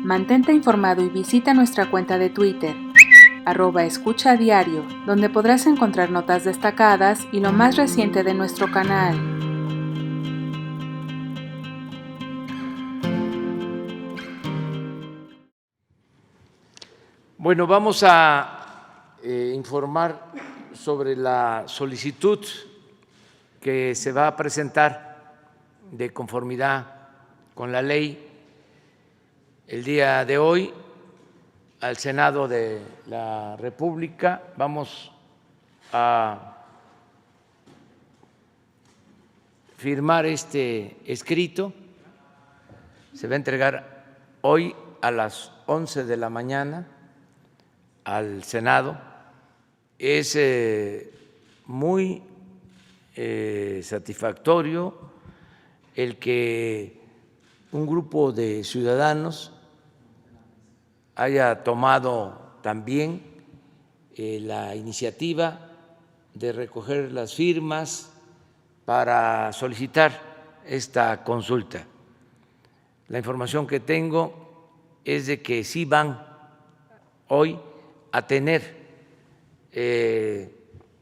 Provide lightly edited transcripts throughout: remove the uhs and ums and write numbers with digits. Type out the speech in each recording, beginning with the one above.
Mantente informado y visita nuestra cuenta de Twitter, @escuchadiario, donde podrás encontrar notas destacadas y lo más reciente de nuestro canal. Bueno, vamos a informar sobre la solicitud que se va a presentar de conformidad con la ley el día de hoy al Senado de la República. Vamos a firmar este escrito. Se va a entregar hoy a las 11 de la mañana al Senado. Es muy satisfactorio el que un grupo de ciudadanos haya tomado también la iniciativa de recoger las firmas para solicitar esta consulta. La información que tengo es de que sí van hoy a tener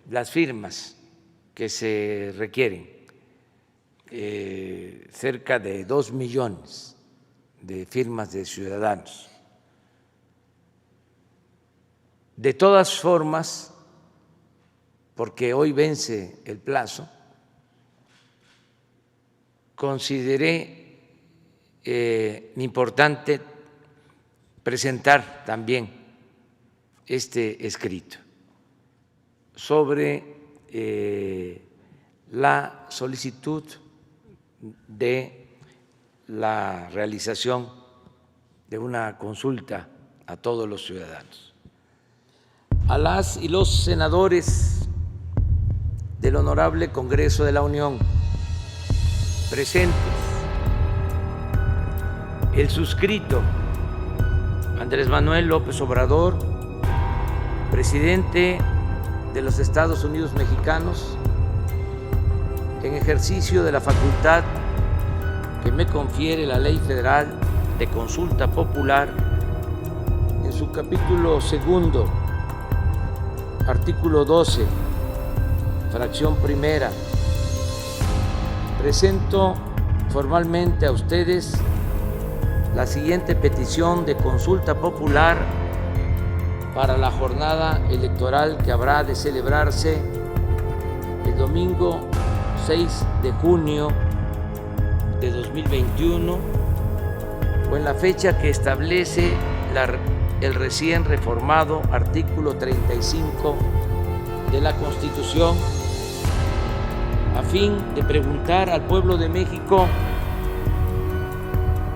las firmas que se requieren, cerca de 2 millones de firmas de ciudadanos. De todas formas, porque hoy vence el plazo, consideré importante presentar también este escrito sobre la solicitud de la realización de una consulta a todos los ciudadanos. A las y los senadores del Honorable Congreso de la Unión presentes, el suscrito Andrés Manuel López Obrador, presidente de los Estados Unidos mexicanos, en ejercicio de la facultad que me confiere la Ley Federal de Consulta Popular, en su capítulo segundo, artículo 12, fracción primera, presento formalmente a ustedes la siguiente petición de consulta popular para la jornada electoral que habrá de celebrarse el domingo 6 de junio de 2021 o en la fecha que establece el recién reformado artículo 35 de la Constitución, a fin de preguntar al pueblo de México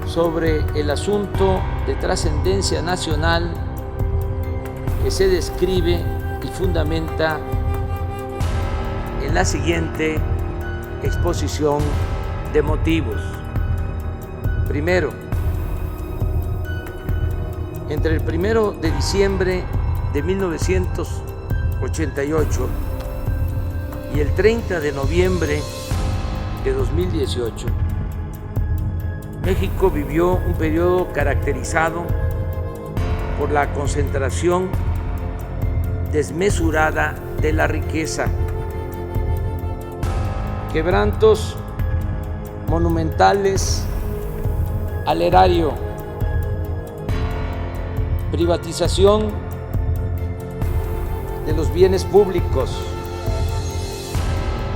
sobre el asunto de trascendencia nacional que se describe y fundamenta en la siguiente exposición de motivos. Primero, entre el 1 de diciembre de 1988 y el 30 de noviembre de 2018, México vivió un periodo caracterizado por la concentración desmesurada de la riqueza, quebrantos monumentales al erario, privatización de los bienes públicos,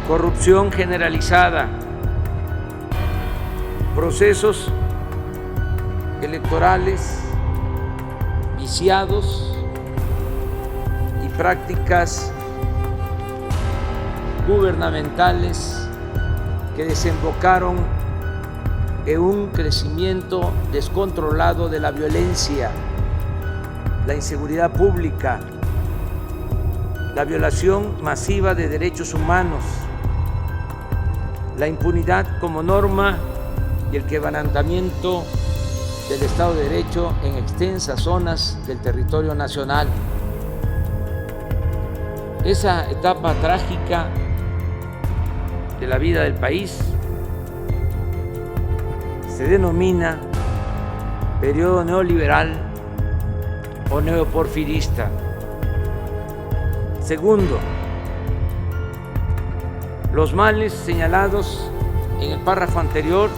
corrupción generalizada, procesos electorales viciados y prácticas gubernamentales que desembocaron en un crecimiento descontrolado de la violencia, la inseguridad pública, la violación masiva de derechos humanos, la impunidad como norma y el quebrantamiento del Estado de Derecho en extensas zonas del territorio nacional. Esa etapa trágica de la vida del país se denomina periodo neoliberal o neoporfirista. Segundo, los males señalados en el párrafo anterior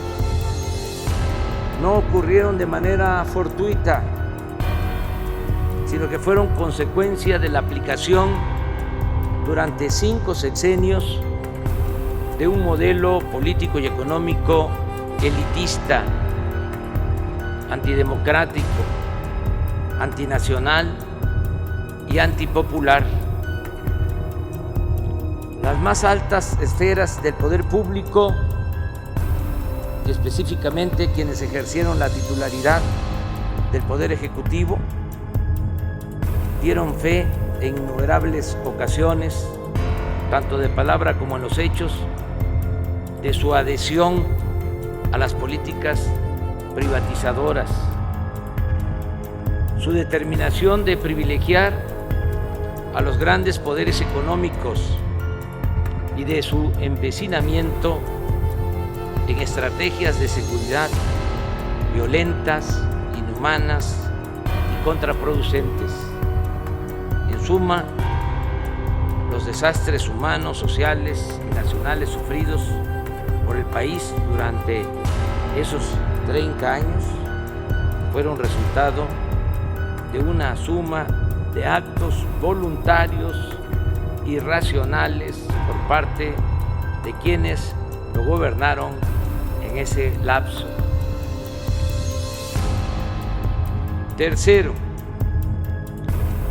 no ocurrieron de manera fortuita, sino que fueron consecuencia de la aplicación durante 5 sexenios de un modelo político y económico elitista, antidemocrático, antinacional y antipopular. Las más altas esferas del poder público, y específicamente quienes ejercieron la titularidad del Poder Ejecutivo, dieron fe en innumerables ocasiones, tanto de palabra como en los hechos, de su adhesión a las políticas privatizadoras, su determinación de privilegiar a los grandes poderes económicos y de su empecinamiento en estrategias de seguridad violentas, inhumanas y contraproducentes. En suma, los desastres humanos, sociales y nacionales sufridos por el país durante esos 30 años fueron resultado de una suma de actos voluntarios y racionales por parte de quienes lo gobernaron en ese lapso. Tercero,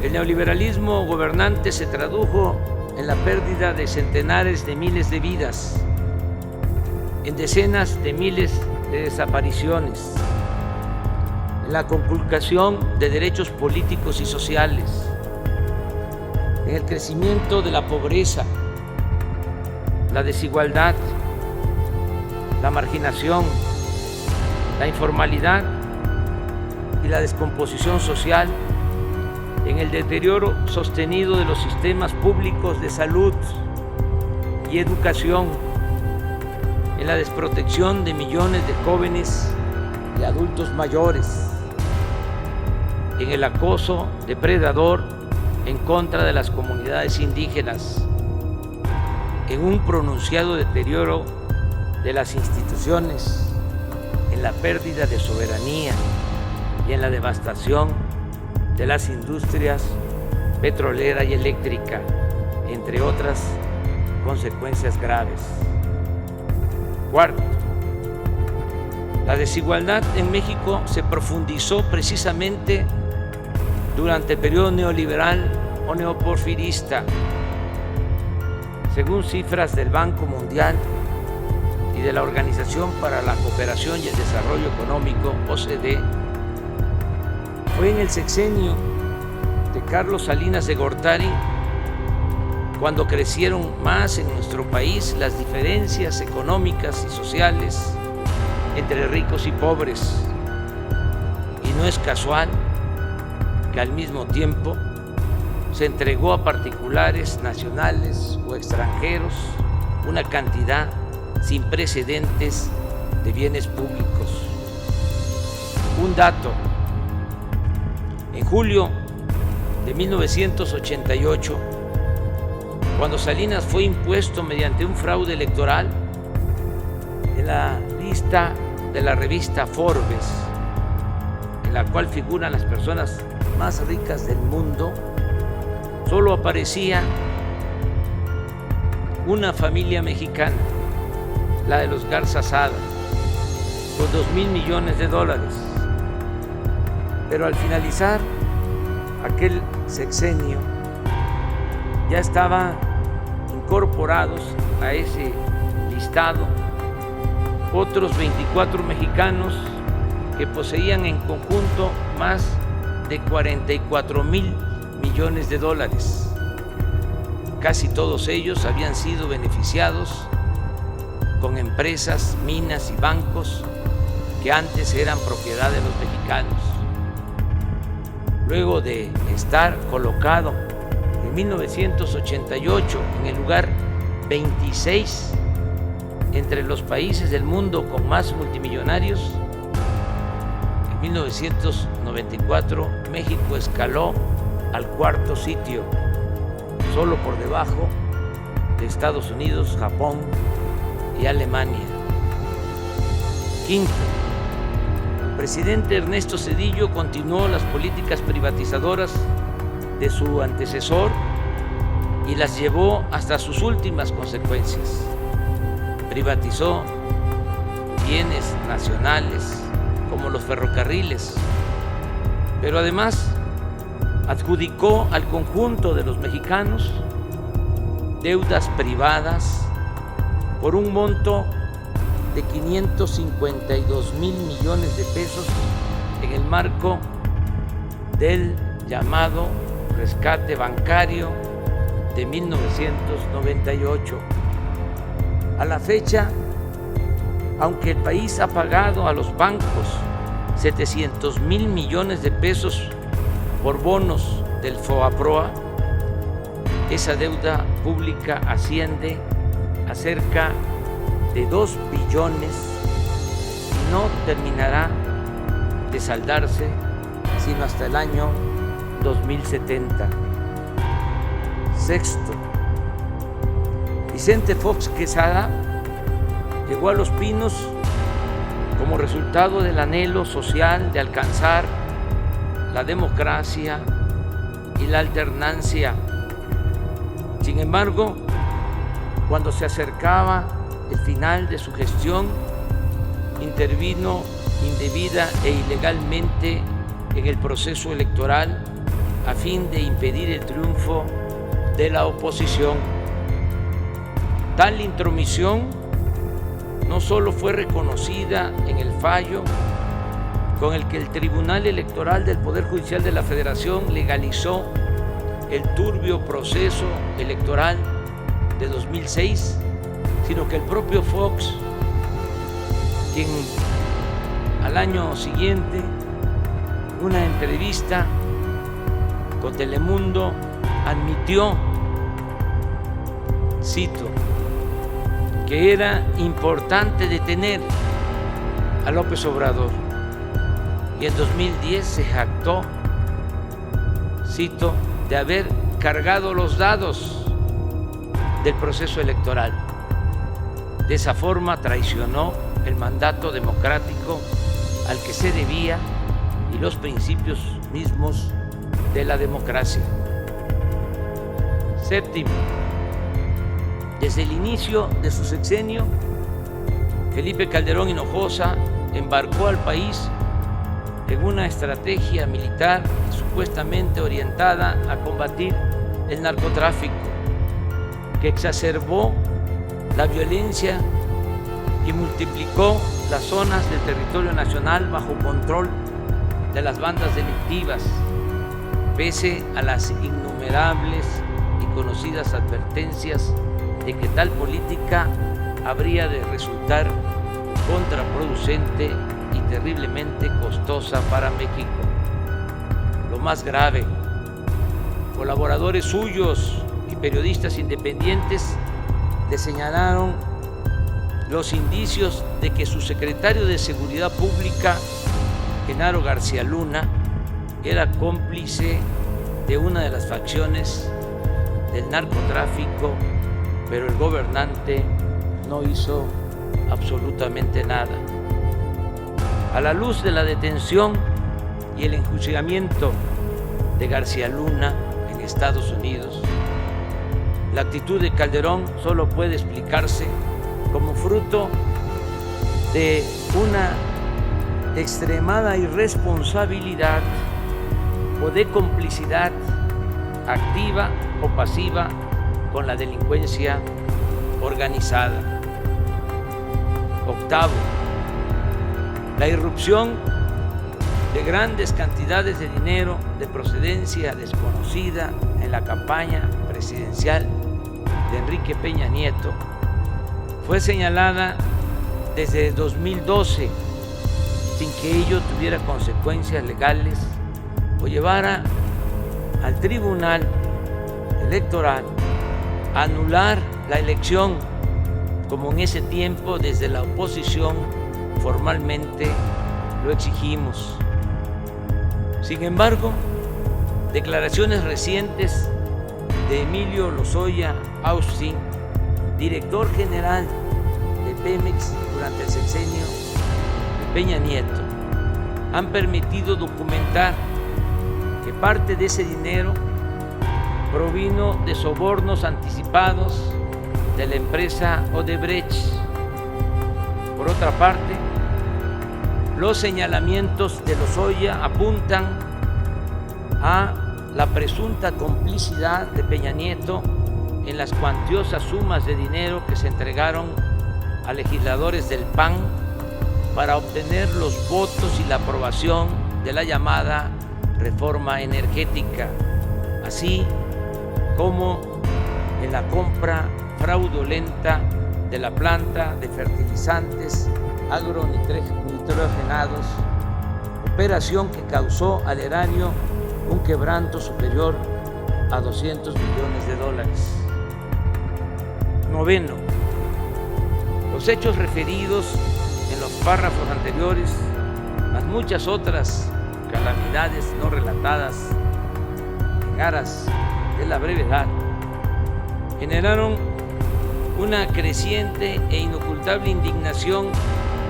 el neoliberalismo gobernante se tradujo en la pérdida de centenares de miles de vidas, en decenas de miles de desapariciones, en la conculcación de derechos políticos y sociales, en el crecimiento de la pobreza, la desigualdad, la marginación, la informalidad y la descomposición social, en el deterioro sostenido de los sistemas públicos de salud y educación, en la desprotección de millones de jóvenes y adultos mayores, en el acoso depredador en contra de las comunidades indígenas, en un pronunciado deterioro de las instituciones, en la pérdida de soberanía y en la devastación de las industrias petrolera y eléctrica, entre otras consecuencias graves. Cuarto, la desigualdad en México se profundizó precisamente durante el periodo neoliberal o neoporfirista. Según cifras del Banco Mundial y de la Organización para la Cooperación y el Desarrollo Económico, OCDE, fue en el sexenio de Carlos Salinas de Gortari cuando crecieron más en nuestro país las diferencias económicas y sociales entre ricos y pobres. Y no es casual que al mismo tiempo se entregó a particulares, nacionales o extranjeros una cantidad sin precedentes de bienes públicos. Un dato: en julio de 1988, cuando Salinas fue impuesto mediante un fraude electoral, en la lista de la revista Forbes, en la cual figuran las personas más ricas del mundo, solo aparecía una familia mexicana, la de los Garza Sada, con $2,000 millones. Pero al finalizar aquel sexenio, ya estaban incorporados a ese listado otros 24 mexicanos que poseían en conjunto más de $44,000 millones. Casi todos ellos habían sido beneficiados con empresas, minas y bancos que antes eran propiedad de los mexicanos. Luego de estar colocado en 1988 en el lugar 26 entre los países del mundo con más multimillonarios, en 1994, México escaló al cuarto sitio, solo por debajo de Estados Unidos, Japón y Alemania. Quinto, el presidente Ernesto Zedillo continuó las políticas privatizadoras de su antecesor y las llevó hasta sus últimas consecuencias. Privatizó bienes nacionales como los ferrocarriles, pero además adjudicó al conjunto de los mexicanos deudas privadas por un monto de 552,000 millones de pesos en el marco del llamado rescate bancario de 1998. A la fecha, aunque el país ha pagado a los bancos 700,000 millones de pesos por bonos del FOBAPROA, esa deuda pública asciende a cerca de 2 billones y no terminará de saldarse sino hasta el año 2070. Sexto, Vicente Fox Quesada llegó a Los Pinos como resultado del anhelo social de alcanzar la democracia y la alternancia. Sin embargo, cuando se acercaba el final de su gestión, intervino indebida e ilegalmente en el proceso electoral a fin de impedir el triunfo de la oposición. Tal intromisión no solo fue reconocida en el fallo con el que el Tribunal Electoral del Poder Judicial de la Federación legalizó el turbio proceso electoral de 2006, sino que el propio Fox, quien al año siguiente, en una entrevista con Telemundo, admitió, cito, que era importante detener a López Obrador, y en 2010 se jactó, cito, de haber cargado los dados del proceso electoral. De esa forma traicionó el mandato democrático al que se debía y los principios mismos de la democracia. Séptimo, desde el inicio de su sexenio, Felipe Calderón Hinojosa embarcó al país en una estrategia militar supuestamente orientada a combatir el narcotráfico, que exacerbó la violencia y multiplicó las zonas del territorio nacional bajo control de las bandas delictivas, pese a las innumerables y conocidas advertencias de que tal política habría de resultar contraproducente y terriblemente costosa para México. Lo más grave, colaboradores suyos y periodistas independientes le señalaron los indicios de que su secretario de Seguridad Pública, Genaro García Luna, era cómplice de una de las facciones del narcotráfico, pero el gobernante no hizo absolutamente nada. A la luz de la detención y el enjuiciamiento de García Luna en Estados Unidos, la actitud de Calderón solo puede explicarse como fruto de una extremada irresponsabilidad o de complicidad activa o pasiva con la delincuencia organizada. Octavo, la irrupción de grandes cantidades de dinero de procedencia desconocida en la campaña presidencial de Enrique Peña Nieto fue señalada desde 2012 sin que ello tuviera consecuencias legales o llevara al Tribunal Electoral a anular la elección, como en ese tiempo desde la oposición formalmente lo exigimos. Sin embargo, declaraciones recientes de Emilio Lozoya Austin, director general de Pemex durante el sexenio de Peña Nieto, han permitido documentar que parte de ese dinero provino de sobornos anticipados de la empresa Odebrecht. Por otra parte, los señalamientos de Lozoya apuntan a la presunta complicidad de Peña Nieto en las cuantiosas sumas de dinero que se entregaron a legisladores del PAN para obtener los votos y la aprobación de la llamada reforma energética, así como en la compra fraudulenta de la planta de fertilizantes agronitrogenados, operación que causó al erario un quebranto superior a $200 millones. Noveno, los hechos referidos en los párrafos anteriores, más muchas otras calamidades no relatadas en aras de la brevedad, generaron una creciente e inocultable indignación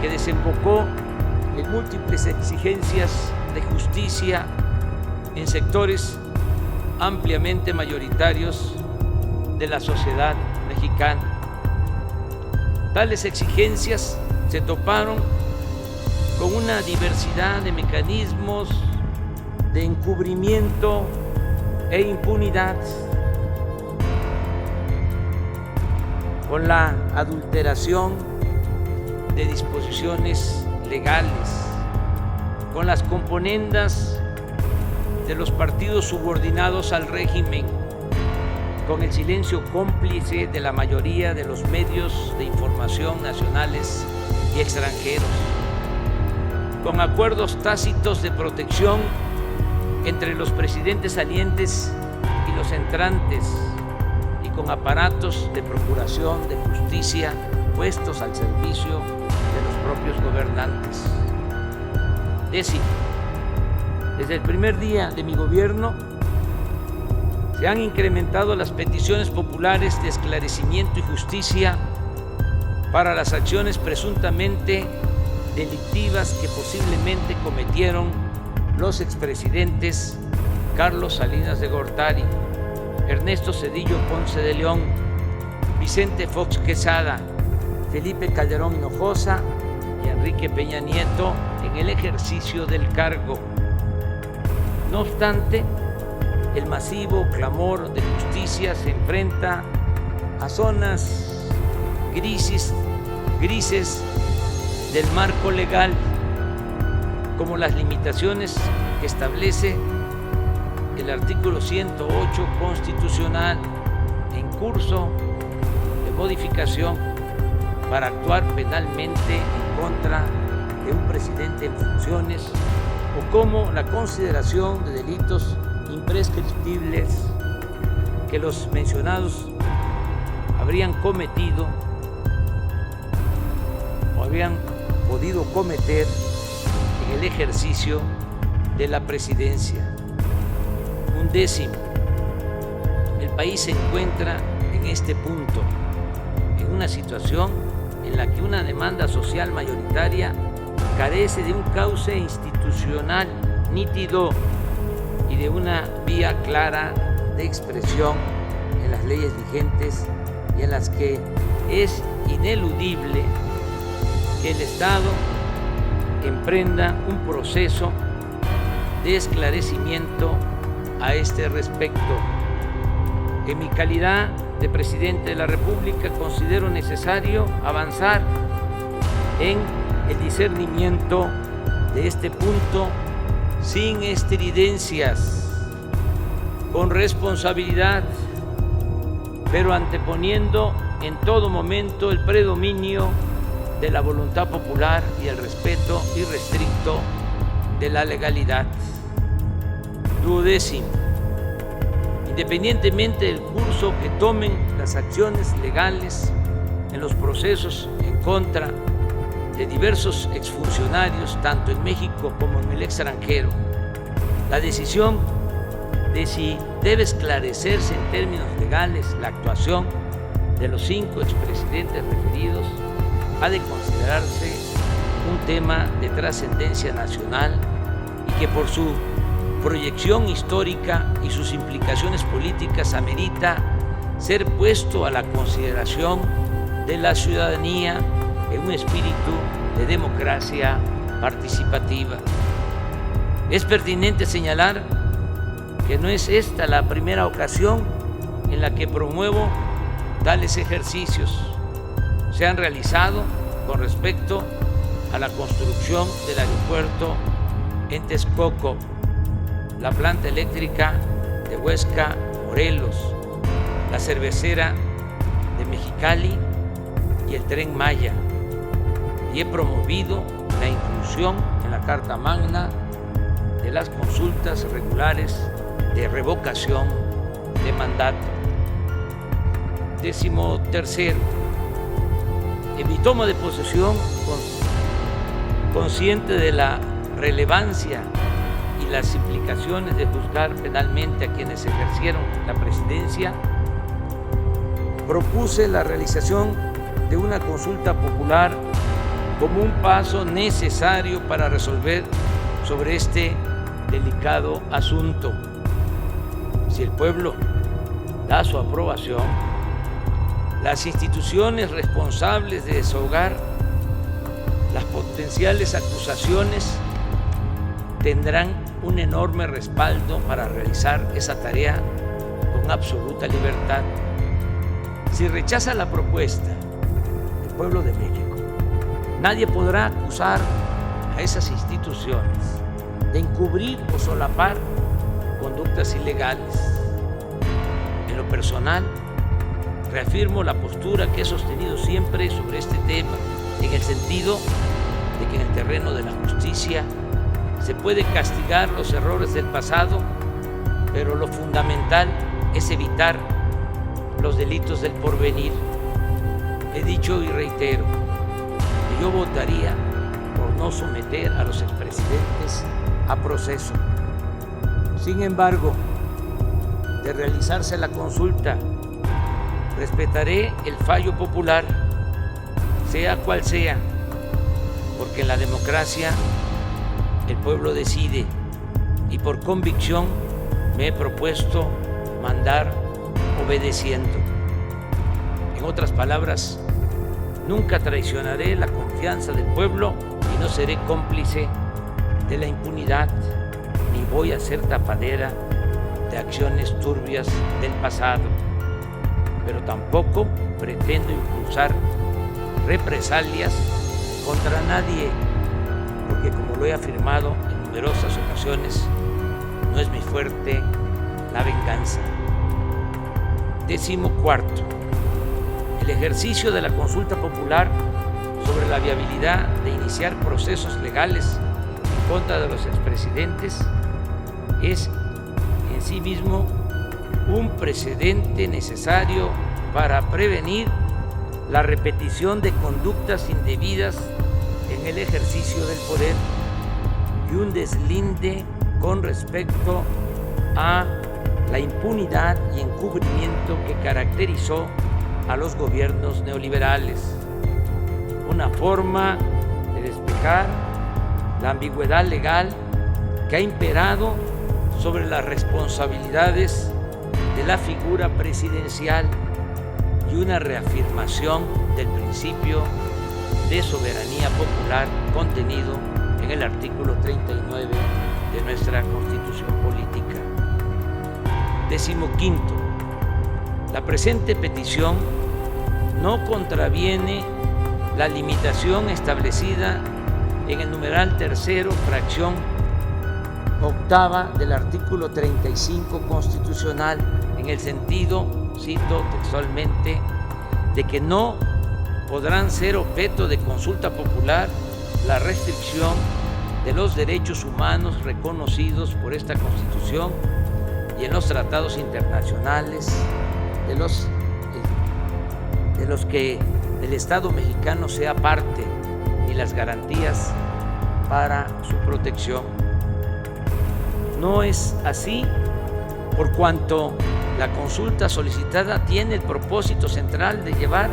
que desembocó en múltiples exigencias de justicia en sectores ampliamente mayoritarios de la sociedad mexicana. Tales exigencias se toparon con una diversidad de mecanismos de encubrimiento e impunidad, con la adulteración de disposiciones legales, con las componendas de los partidos subordinados al régimen, con el silencio cómplice de la mayoría de los medios de información nacionales y extranjeros, con acuerdos tácitos de protección entre los presidentes salientes y los entrantes, y con aparatos de procuración de justicia puestos al servicio de los propios gobernantes. Décimo, desde el primer día de mi gobierno se han incrementado las peticiones populares de esclarecimiento y justicia para las acciones presuntamente delictivas que posiblemente cometieron los expresidentes Carlos Salinas de Gortari, Ernesto Zedillo Ponce de León, Vicente Fox Quesada, Felipe Calderón Hinojosa y Enrique Peña Nieto en el ejercicio del cargo. No obstante, el masivo clamor de justicia se enfrenta a zonas grises del marco legal, como las limitaciones que establece el artículo 108 constitucional en curso de modificación para actuar penalmente en contra de un presidente en funciones, o como la consideración de delitos imprescriptibles que los mencionados habrían cometido o habían podido cometer en el ejercicio de la presidencia. Undécimo, el país se encuentra en este punto, en una situación en la que una demanda social mayoritaria carece de un cauce institucional nítido y de una vía clara de expresión en las leyes vigentes, y en las que es ineludible que el Estado emprenda un proceso de esclarecimiento a este respecto. En mi calidad de presidente de la República, considero necesario avanzar en el discernimiento de este punto sin estridencias, con responsabilidad, pero anteponiendo en todo momento el predominio de la voluntad popular y el respeto irrestricto de la legalidad. Duodécimo, independientemente del curso que tomen las acciones legales en los procesos en contra de diversos exfuncionarios, tanto en México como en el extranjero, La decisión de si debe esclarecerse en términos legales la actuación de los 5 expresidentes referidos ha de considerarse un tema de trascendencia nacional y que por su proyección histórica y sus implicaciones políticas amerita ser puesto a la consideración de la ciudadanía en un espíritu de democracia participativa. Es pertinente señalar que no es esta la primera ocasión en la que promuevo tales ejercicios. Se han realizado con respecto a la construcción del aeropuerto en Texcoco, la planta eléctrica de Huesca, Morelos, la cervecera de Mexicali y el Tren Maya, y he promovido la inclusión en la Carta Magna de las consultas regulares de revocación de mandato. 13. En mi toma de posesión, consciente de la relevancia y las implicaciones de juzgar penalmente a quienes ejercieron la presidencia, propuse la realización de una consulta popular como un paso necesario para resolver sobre este delicado asunto. Si el pueblo da su aprobación, las instituciones responsables de desahogar las potenciales acusaciones tendrán un enorme respaldo para realizar esa tarea con absoluta libertad. Si rechaza la propuesta del pueblo de México, nadie podrá acusar a esas instituciones de encubrir o solapar conductas ilegales. En lo personal, reafirmo la postura que he sostenido siempre sobre este tema, en el sentido de que en el terreno de la justicia se puede castigar los errores del pasado, pero lo fundamental es evitar los delitos del porvenir. He dicho y reitero que yo votaría por no someter a los expresidentes a proceso. Sin embargo, de realizarse la consulta, respetaré el fallo popular, sea cual sea, porque en la democracia el pueblo decide y por convicción me he propuesto mandar obedeciendo. En otras palabras, nunca traicionaré la confianza del pueblo y no seré cómplice de la impunidad, ni voy a ser tapadera de acciones turbias del pasado, pero tampoco pretendo impulsar represalias contra nadie, porque como lo he afirmado en numerosas ocasiones, no es mi fuerte la venganza. 14. El ejercicio de la consulta popular sobre la viabilidad de iniciar procesos legales en contra de los expresidentes es en sí mismo un precedente necesario para prevenir la repetición de conductas indebidas en el ejercicio del poder y un deslinde con respecto a la impunidad y encubrimiento que caracterizó a los gobiernos neoliberales. Una forma de despejar la ambigüedad legal que ha imperado sobre las responsabilidades de la figura presidencial y una reafirmación del principio de soberanía popular contenido en el artículo 39 de nuestra Constitución Política. 15. La presente petición no contraviene la limitación establecida en el numeral 3, fracción 8 del artículo 35 constitucional, en el sentido, cito textualmente, de que no podrán ser objeto de consulta popular la restricción de los derechos humanos reconocidos por esta Constitución y en los tratados internacionales de los que el Estado mexicano sea parte, ni las garantías para su protección. no es así, por cuanto la consulta solicitada tiene el propósito central de llevar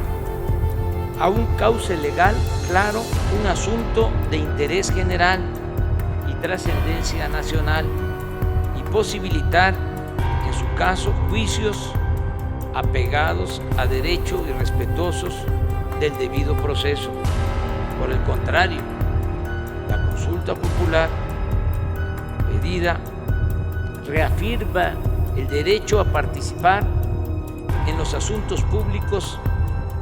a un cauce legal claro un asunto de interés general y trascendencia nacional y posibilitar, en su caso, juicios apegados a derecho y respetuosos del debido proceso. Por el contrario, la consulta popular pedida reafirma el derecho a participar en los asuntos públicos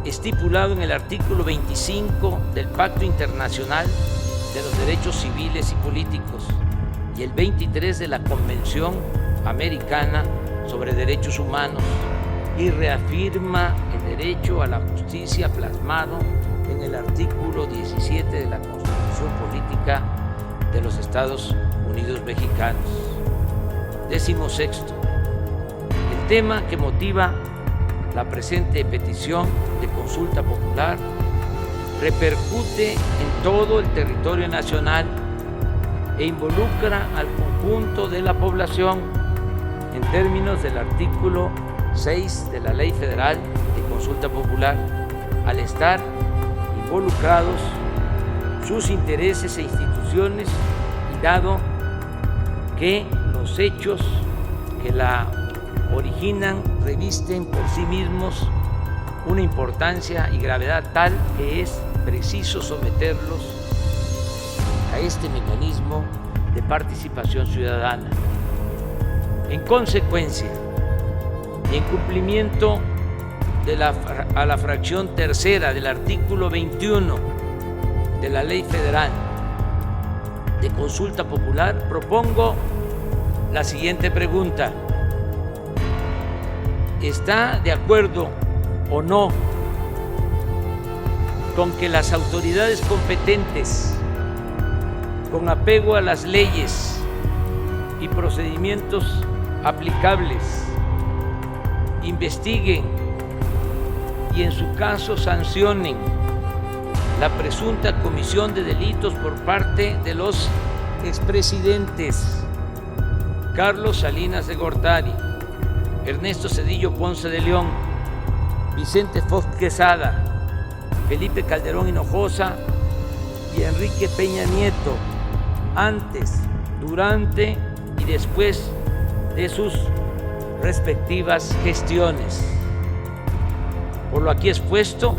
estipulado en el artículo 25 del Pacto Internacional de los Derechos Civiles y Políticos y el 23 de la Convención Americana sobre Derechos Humanos, y reafirma el derecho a la justicia plasmado en el artículo 17 de la Constitución Política de los Estados Unidos Mexicanos. 16. El tema que motiva la presente petición de consulta popular repercute en todo el territorio nacional e involucra al conjunto de la población en términos del artículo 6 de la Ley Federal de Consulta Popular, al estar involucrados sus intereses e instituciones y dado que los hechos que la originan revisten por sí mismos una importancia y gravedad tal que es preciso someterlos a este mecanismo de participación ciudadana. En consecuencia, y en cumplimiento a la fracción tercera del artículo 21 de la Ley Federal de Consulta Popular, propongo la siguiente pregunta: ¿está de acuerdo o no con que las autoridades competentes, con apego a las leyes y procedimientos aplicables, investiguen y en su caso sancionen la presunta comisión de delitos por parte de los expresidentes Carlos Salinas de Gortari, Ernesto Zedillo Ponce de León, Vicente Fox Quesada, Felipe Calderón Hinojosa y Enrique Peña Nieto, antes, durante y después de sus respectivas gestiones? Por lo aquí expuesto,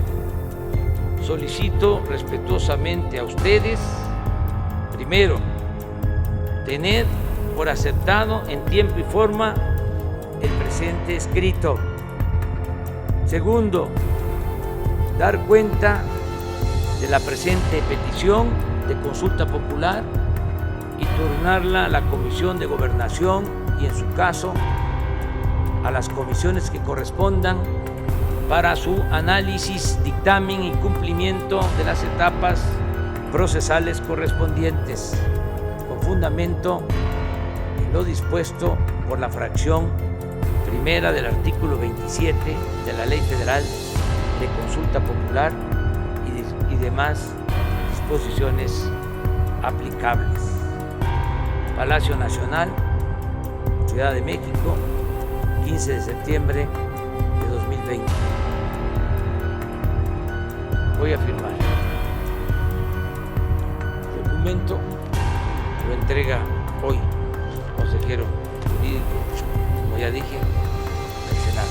solicito respetuosamente a ustedes, primero, tener por aceptado en tiempo y forma el presente escrito. Segundo, dar cuenta de la presente petición de consulta popular y turnarla a la Comisión de Gobernación y, en su caso, a las comisiones que correspondan para su análisis, dictamen y cumplimiento de las etapas procesales correspondientes, con fundamento en lo dispuesto por la fracción primera del artículo 27 de la Ley Federal de Consulta Popular y demás disposiciones aplicables. Palacio Nacional, Ciudad de México, 15 de septiembre de 2020. Voy a firmar. El documento lo entrega hoy el consejero jurídico, como ya dije, del Senado.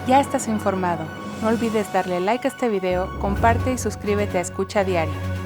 Ya estás informado. No olvides darle like a este video, comparte y suscríbete a Escucha Diario.